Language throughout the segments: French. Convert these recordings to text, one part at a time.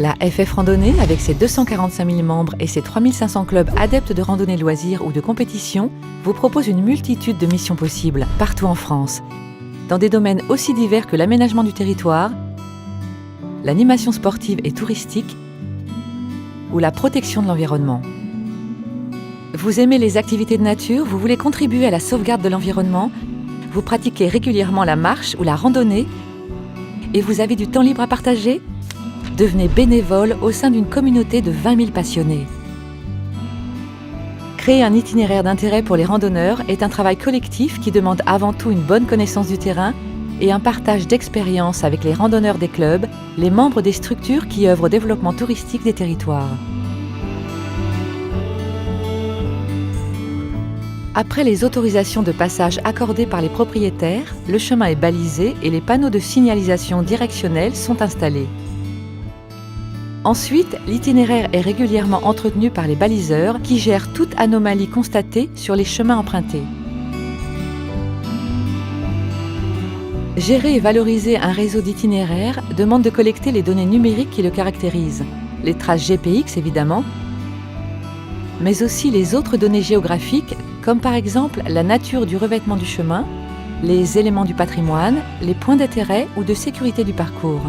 La FF Randonnée, avec ses 245 000 membres et ses 3500 clubs adeptes de randonnée de loisirs ou de compétition, vous propose une multitude de missions possibles, partout en France, dans des domaines aussi divers que l'aménagement du territoire, l'animation sportive et touristique ou la protection de l'environnement. Vous aimez les activités de nature, vous voulez contribuer à la sauvegarde de l'environnement, vous pratiquez régulièrement la marche ou la randonnée et vous avez du temps libre à partager? Devenez bénévole au sein d'une communauté de 20 000 passionnés. Créer un itinéraire d'intérêt pour les randonneurs est un travail collectif qui demande avant tout une bonne connaissance du terrain et un partage d'expériences avec les randonneurs des clubs, les membres des structures qui œuvrent au développement touristique des territoires. Après les autorisations de passage accordées par les propriétaires, le chemin est balisé et les panneaux de signalisation directionnelle sont installés. Ensuite, l'itinéraire est régulièrement entretenu par les baliseurs qui gèrent toute anomalie constatée sur les chemins empruntés. Gérer et valoriser un réseau d'itinéraires demande de collecter les données numériques qui le caractérisent, les traces GPX évidemment, mais aussi les autres données géographiques comme par exemple la nature du revêtement du chemin, les éléments du patrimoine, les points d'intérêt ou de sécurité du parcours.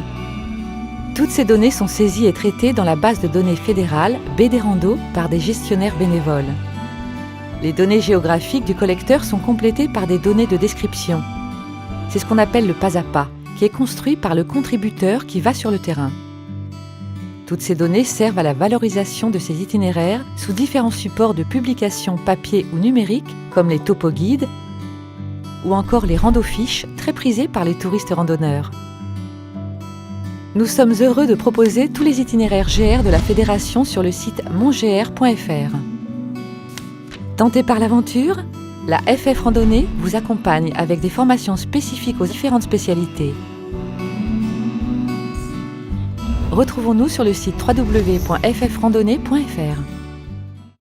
Toutes ces données sont saisies et traitées dans la base de données fédérale BD-Rando par des gestionnaires bénévoles. Les données géographiques du collecteur sont complétées par des données de description. C'est ce qu'on appelle le pas à pas, qui est construit par le contributeur qui va sur le terrain. Toutes ces données servent à la valorisation de ces itinéraires sous différents supports de publication papier ou numérique, comme les topo-guides ou encore les rando-fiches très prisés par les touristes randonneurs. Nous sommes heureux de proposer tous les itinéraires GR de la Fédération sur le site mongr.fr. Tenté par l'aventure, la FF Randonnée vous accompagne avec des formations spécifiques aux différentes spécialités. Retrouvons-nous sur le site www.ffrandonnée.fr.